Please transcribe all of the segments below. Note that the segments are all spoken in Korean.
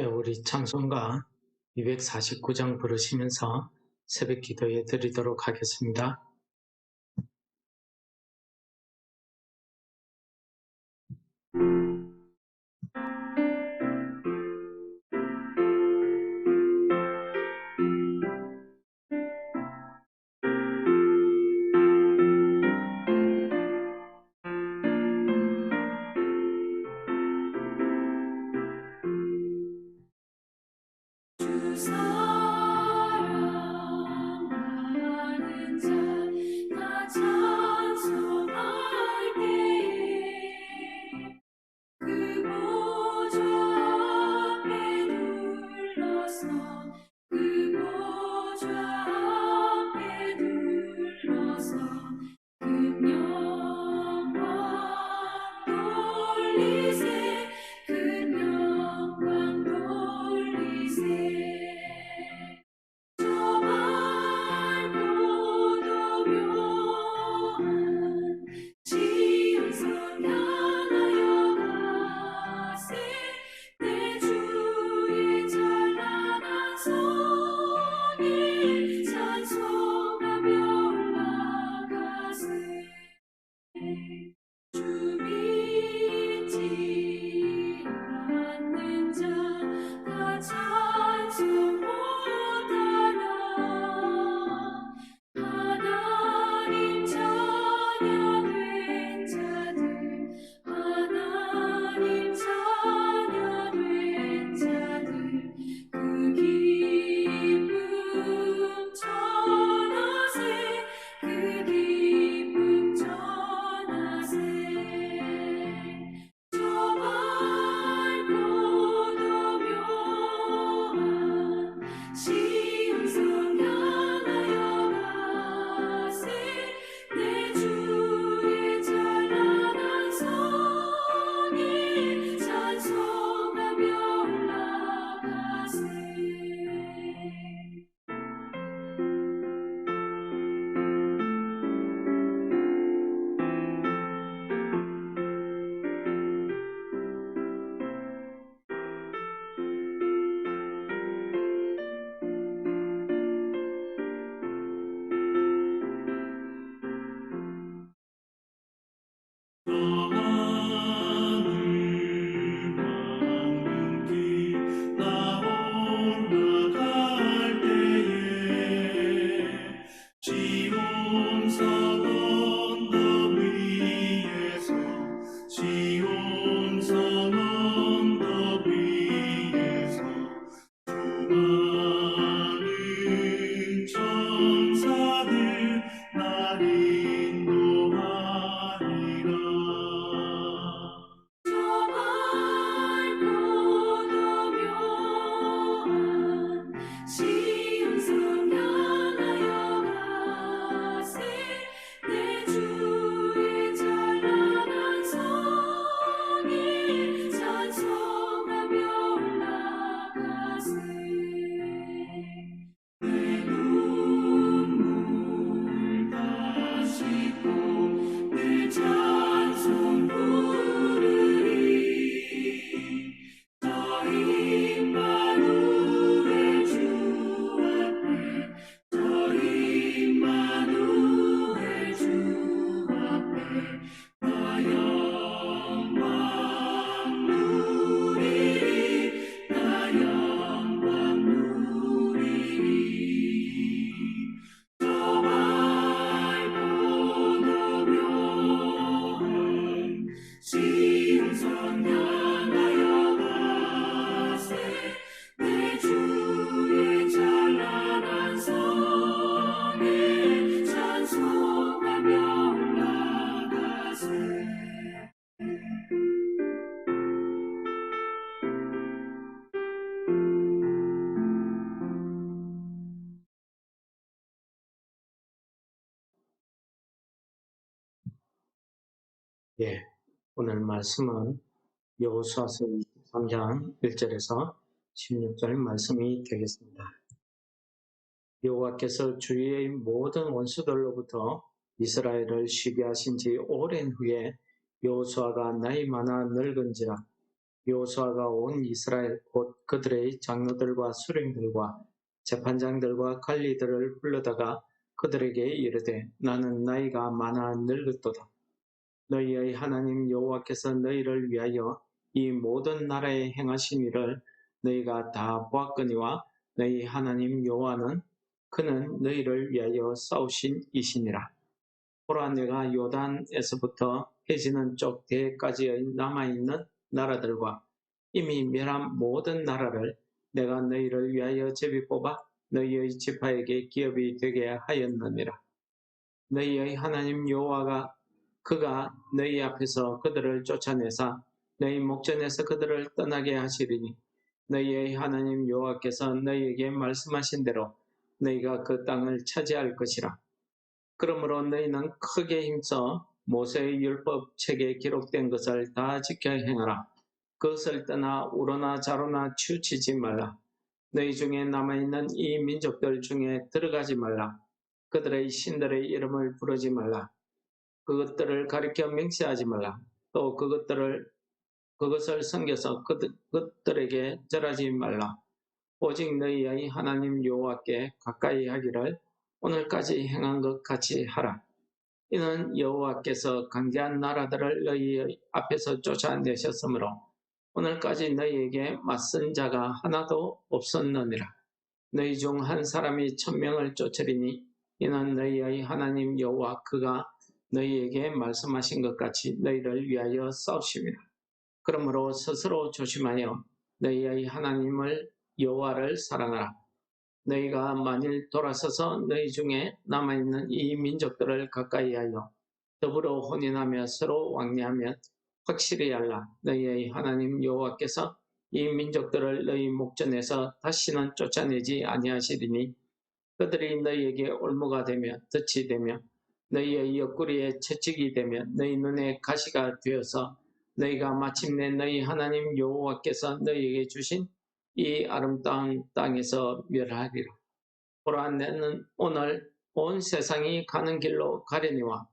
예, 우리 찬송가 249장 부르시면서 새벽 기도해 드리도록 하겠습니다. 예, 오늘 말씀은 여호수아서 23장 1절에서 16절 말씀이 되겠습니다. 여호와께서 주위의 모든 원수들로부터 이스라엘을 쉬게 하신 지 오랜 후에 여호수아가 나이 많아 늙은지라 여호수아가 온 이스라엘 곧 그들의 장로들과 수령들과 재판장들과 관리들을 불러다가 그들에게 이르되 나는 나이가 많아 늙었도다. 너희의 하나님 여호와께서 너희를 위하여 이 모든 나라에 행하신 일을 너희가 다 보았거니와 너희 하나님 여호와는 그는 너희를 위하여 싸우신 이시니라. 보라 내가 요단에서부터 해지는 쪽 대까지의 남아있는 나라들과 이미 멸한 모든 나라를 내가 너희를 위하여 제비 뽑아 너희의 지파에게 기업이 되게 하였느니라. 너희의 하나님 여호와가 그가 너희 앞에서 그들을 쫓아내사 너희 목전에서 그들을 떠나게 하시리니 너희의 하나님 여호와께서 너희에게 말씀하신 대로 너희가 그 땅을 차지할 것이라. 그러므로 너희는 크게 힘써 모세의 율법책에 기록된 것을 다 지켜 행하라. 그것을 떠나 우로나 좌로나 치우치지 말라. 너희 중에 남아있는 이 민족들 중에 들어가지 말라. 그들의 신들의 이름을 부르지 말라. 그것들을 가리켜 맹세하지 말라. 또 그것을 섬겨서 그것들에게 절하지 말라. 오직 너희의 하나님 여호와께 가까이 하기를 오늘까지 행한 것 같이 하라. 이는 여호와께서 강대한 나라들을 너희 앞에서 쫓아내셨으므로 오늘까지 너희에게 맞선 자가 하나도 없었느니라. 너희 중 한 사람이 1000명을 쫓으리니 이는 너희의 하나님 여호와 그가 너희에게 말씀하신 것 같이 너희를 위하여 싸우심이라. 그러므로 스스로 조심하여 너희의 하나님을 여호와를 사랑하라. 너희가 만일 돌아서서 너희 중에 남아있는 이 민족들을 가까이하여 더불어 혼인하며 서로 왕래하며 확실히 알라. 너희의 하나님 여호와께서 이 민족들을 너희 목전에서 다시는 쫓아내지 아니하시리니 그들이 너희에게 올무가 되며 덫이 되며 너희의 옆구리에 채찍이 되며 너희 눈에 가시가 되어서 너희가 마침내 너희 하나님 여호와께서 너희에게 주신 이 아름다운 땅에서 멸하리라. 보라 내는 오늘 온 세상이 가는 길로 가려니와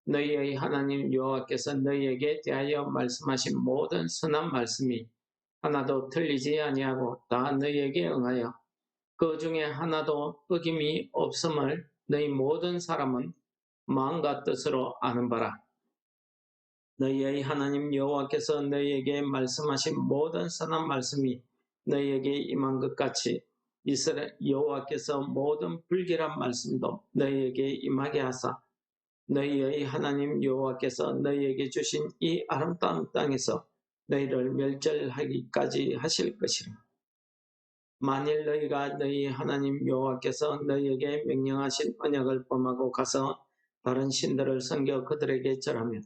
너희의 하나님 여호와께서 너희에게 대하여 말씀하신 모든 선한 말씀이 하나도 틀리지 아니하고 다 너희에게 응하여 그 중에 하나도 어김이 없음을 너희 모든 사람은 마음과 뜻으로 아는 바라. 너희의 하나님 여호와께서 너희에게 말씀하신 모든 선한 말씀이 너희에게 임한 것 같이 이스라엘 여호와께서 모든 불길한 말씀도 너희에게 임하게 하사 너희의 하나님 여호와께서 너희에게 주신 이 아름다운 땅에서 너희를 멸절하기까지 하실 것이라. 만일 너희가 너희 하나님 여호와께서 너희에게 명령하신 언약을 범하고 가서 다른 신들을 섬겨 그들에게 절하면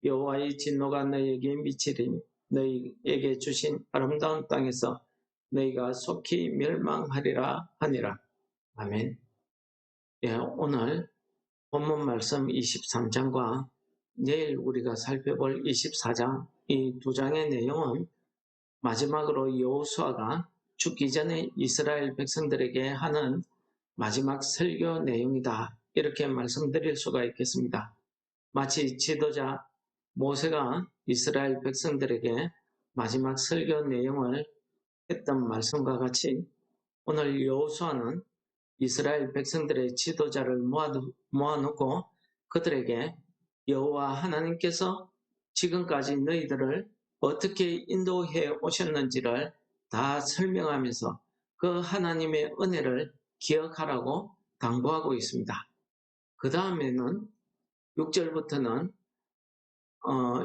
여호와의 진노가 너희에게 미치리니 너희에게 주신 아름다운 땅에서 너희가 속히 멸망하리라 하니라. 아멘. 예, 오늘 본문 말씀 23장과 내일 우리가 살펴볼 24장 이 두 장의 내용은 마지막으로 여호수아가 죽기 전에 이스라엘 백성들에게 하는 마지막 설교 내용이다. 이렇게 말씀드릴 수가 있겠습니다. 마치 지도자 모세가 이스라엘 백성들에게 마지막 설교 내용을 했던 말씀과 같이 오늘 여호수아는 이스라엘 백성들의 지도자를 모아놓고 그들에게 여호와 하나님께서 지금까지 너희들을 어떻게 인도해 오셨는지를 다 설명하면서 그 하나님의 은혜를 기억하라고 당부하고 있습니다. 그 다음에는 6절부터는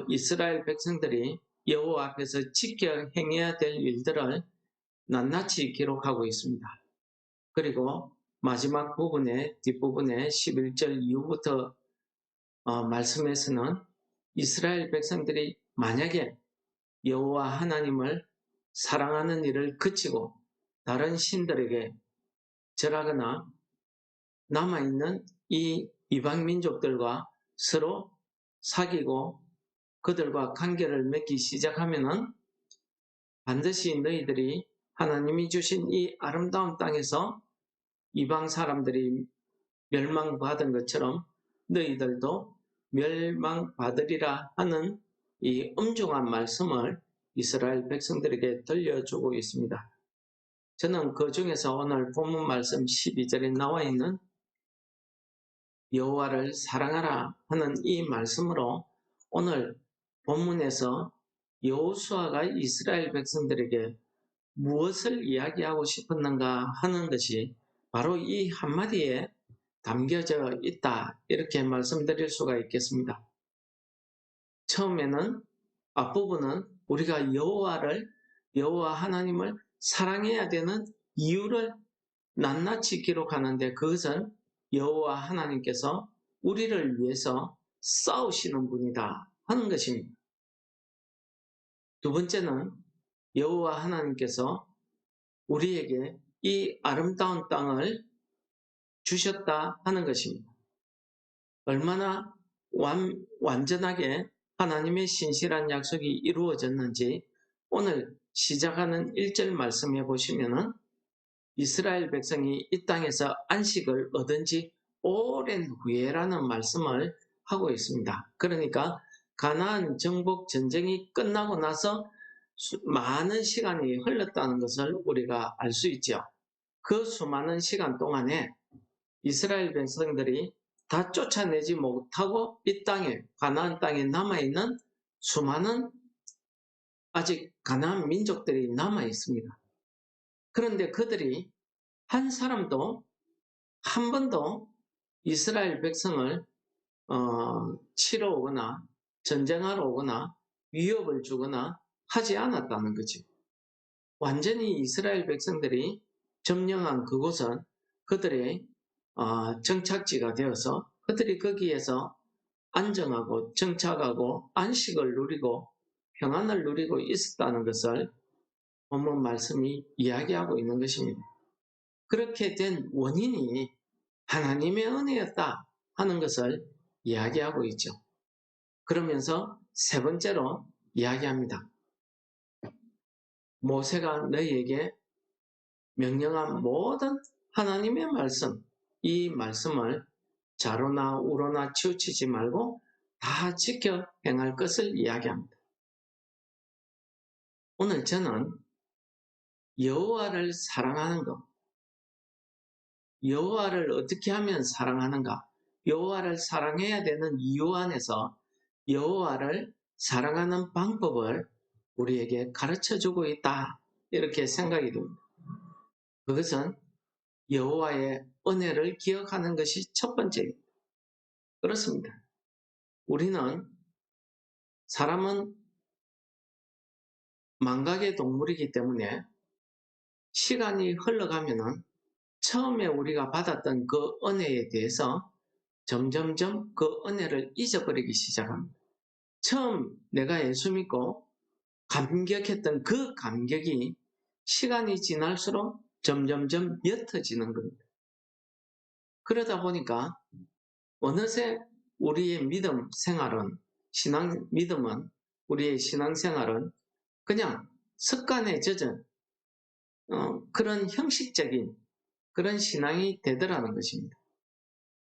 이스라엘 백성들이 여호와 앞에서 지켜 행해야 될 일들을 낱낱이 기록하고 있습니다. 그리고 마지막 부분에 뒷부분에 11절 이후부터 말씀에서는 이스라엘 백성들이 만약에 여호와 하나님을 사랑하는 일을 그치고 다른 신들에게 절하거나 남아있는 이 이방 민족들과 서로 사귀고 그들과 관계를 맺기 시작하면은 반드시 너희들이 하나님이 주신 이 아름다운 땅에서 이방 사람들이 멸망받은 것처럼 너희들도 멸망받으리라 하는 이 엄중한 말씀을 이스라엘 백성들에게 들려주고 있습니다. 저는 그 중에서 오늘 본문 말씀 12절에 나와 있는 여호와를 사랑하라 하는 이 말씀으로 오늘 본문에서 여호수아가 이스라엘 백성들에게 무엇을 이야기하고 싶었는가 하는 것이 바로 이 한마디에 담겨져 있다, 이렇게 말씀드릴 수가 있겠습니다. 처음에는 앞부분은 우리가 여호와 하나님을 사랑해야 되는 이유를 낱낱이 기록하는데, 그것은 여호와 하나님께서 우리를 위해서 싸우시는 분이다 하는 것입니다. 두 번째는 여호와 하나님께서 우리에게 이 아름다운 땅을 주셨다 하는 것입니다. 얼마나 완전하게 하나님의 신실한 약속이 이루어졌는지 오늘 시작하는 1절 말씀해 보시면은 이스라엘 백성이 이 땅에서 안식을 얻은 지 오랜 후에라는 말씀을 하고 있습니다. 그러니까 가나안 정복 전쟁이 끝나고 나서 많은 시간이 흘렀다는 것을 우리가 알 수 있죠. 그 수많은 시간 동안에 이스라엘 백성들이 다 쫓아내지 못하고 이 땅에, 가나안 땅에 남아있는 수많은 아직 가나안 민족들이 남아 있습니다. 그런데 그들이 한 사람도 한 번도 이스라엘 백성을 치러 오거나 전쟁하러 오거나 위협을 주거나 하지 않았다는 거죠. 완전히 이스라엘 백성들이 점령한 그곳은 그들의 정착지가 되어서 그들이 거기에서 안정하고 정착하고 안식을 누리고 평안을 누리고 있었다는 것을 본문 말씀이 이야기하고 있는 것입니다. 그렇게 된 원인이 하나님의 은혜였다 하는 것을 이야기하고 있죠. 그러면서 세 번째로 이야기합니다. 모세가 너희에게 명령한 모든 하나님의 말씀, 이 말씀을 자로나 우로나 치우치지 말고 다 지켜 행할 것을 이야기합니다. 오늘 저는 여호와를 사랑하는 것, 여호와를 어떻게 하면 사랑하는가, 여호와를 사랑해야 되는 이유 안에서 여호와를 사랑하는 방법을 우리에게 가르쳐주고 있다, 이렇게 생각이 듭니다. 그것은 여호와의 은혜를 기억하는 것이 첫 번째입니다. 그렇습니다. 우리는, 사람은 망각의 동물이기 때문에 시간이 흘러가면은 처음에 우리가 받았던 그 은혜에 대해서 점점점 그 은혜를 잊어버리기 시작합니다. 처음 내가 예수 믿고 감격했던 그 감격이 시간이 지날수록 점점점 옅어지는 겁니다. 그러다 보니까 어느새 우리의 믿음은, 우리의 신앙생활은 그냥 습관에 젖은 그런 형식적인 그런 신앙이 되더라는 것입니다.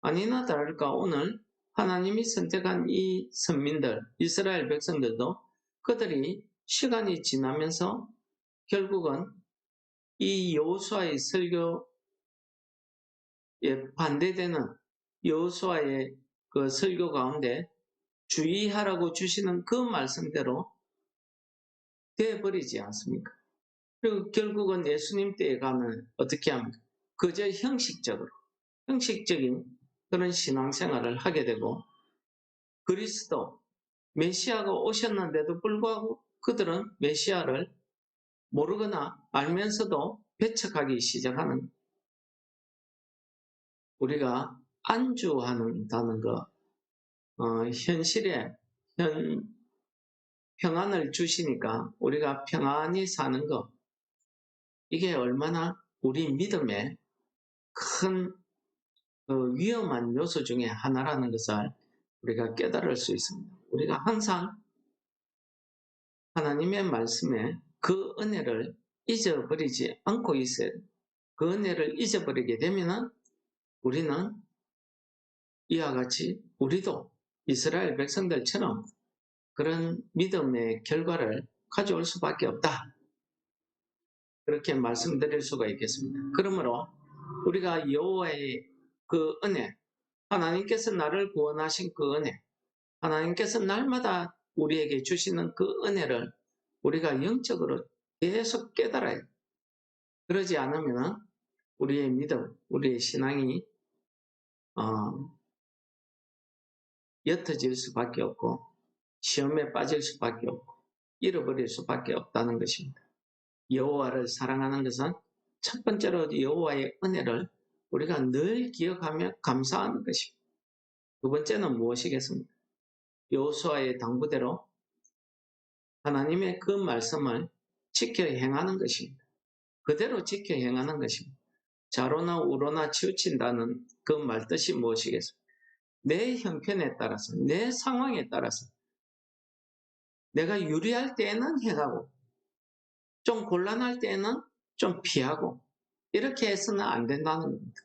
아니나 다를까 오늘 하나님이 선택한 이 선민들, 이스라엘 백성들도 그들이 시간이 지나면서 결국은 이 여호수아의 설교에 반대되는 여호수아의 그 설교 가운데 주의하라고 주시는 그 말씀대로 되어버리지 않습니까? 그리고 결국은 예수님 때에 가면 어떻게 합니까? 그저 형식적인 그런 신앙생활을 하게 되고, 그리스도, 메시아가 오셨는데도 불구하고 그들은 메시아를 모르거나 알면서도 배척하기 시작하는, 우리가 안주한다는 거, 현실에 평안을 주시니까 우리가 평안히 사는 것, 이게 얼마나 우리 믿음에 큰 위험한 요소 중에 하나라는 것을 우리가 깨달을 수 있습니다. 우리가 항상 하나님의 말씀에 그 은혜를 잊어버리지 않고 있어요. 그 은혜를 잊어버리게 되면 우리는 이와 같이 우리도 이스라엘 백성들처럼 그런 믿음의 결과를 가져올 수밖에 없다. 그렇게 말씀드릴 수가 있겠습니다. 그러므로 우리가 여호와의 그 은혜, 하나님께서 나를 구원하신 그 은혜, 하나님께서 날마다 우리에게 주시는 그 은혜를 우리가 영적으로 계속 깨달아야 돼요. 그러지 않으면 우리의 믿음, 우리의 신앙이 옅어질 수밖에 없고 시험에 빠질 수밖에 없고 잃어버릴 수밖에 없다는 것입니다. 여호와를 사랑하는 것은 첫 번째로 여호와의 은혜를 우리가 늘 기억하며 감사하는 것입니다. 두 번째는 무엇이겠습니까? 여호수아의 당부대로 하나님의 그 말씀을 지켜 행하는 것입니다. 그대로 지켜 행하는 것입니다. 좌로나 우로나 치우친다는 그 말뜻이 무엇이겠습니까? 내 형편에 따라서, 내 상황에 따라서 내가 유리할 때에는 행하고 좀 곤란할 때에는 좀 피하고 이렇게 해서는 안 된다는 겁니다.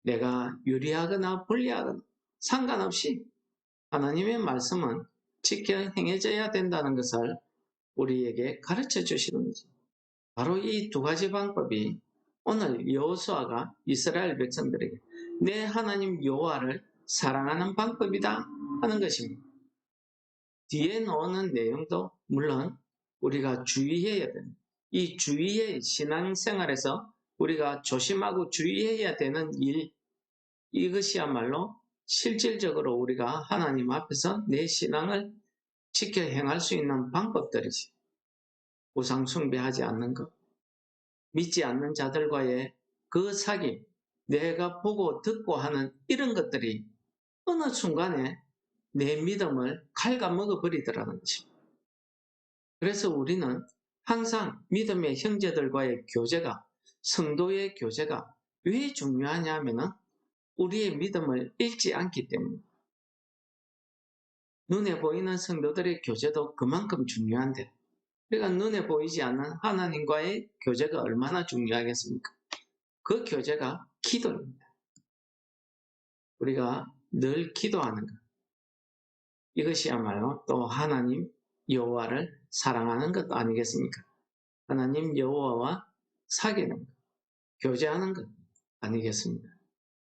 내가 유리하거나 불리하거나 상관없이 하나님의 말씀은 지켜 행해져야 된다는 것을 우리에게 가르쳐 주시는 거죠. 바로 이 두 가지 방법이 오늘 여호수아가 이스라엘 백성들에게 내 하나님 여호와를 사랑하는 방법이다 하는 것입니다. 뒤에 나오는 내용도 물론 우리가 주의해야 됩니다. 이 주의의 신앙생활에서 우리가 조심하고 주의해야 되는 일, 이것이야말로 실질적으로 우리가 하나님 앞에서 내 신앙을 지켜 행할 수 있는 방법들이지. 우상 숭배하지 않는 것, 믿지 않는 자들과의 그 사귐, 내가 보고 듣고 하는 이런 것들이 어느 순간에 내 믿음을 갉아먹어 버리더라는 것입니다. 그래서 우리는 항상 믿음의 형제들과의 교제가, 성도의 교제가 왜 중요하냐 하면은 우리의 믿음을 잃지 않기 때문입니다. 눈에 보이는 성도들의 교제도 그만큼 중요한데 우리가 눈에 보이지 않는 하나님과의 교제가 얼마나 중요하겠습니까? 그 교제가 기도입니다. 우리가 늘 기도하는 것. 이것이야말로 또 하나님 여호와를 사랑하는 것 아니겠습니까? 하나님 여호와와 사귀는 것, 교제하는 것 아니겠습니까?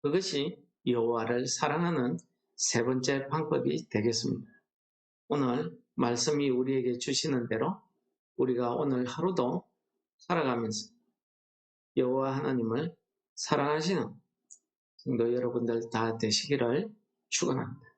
그것이 여호와를 사랑하는 세 번째 방법이 되겠습니다. 오늘 말씀이 우리에게 주시는 대로 우리가 오늘 하루도 살아가면서 여호와 하나님을 사랑하시는 성도 여러분들 다 되시기를 축원합니다.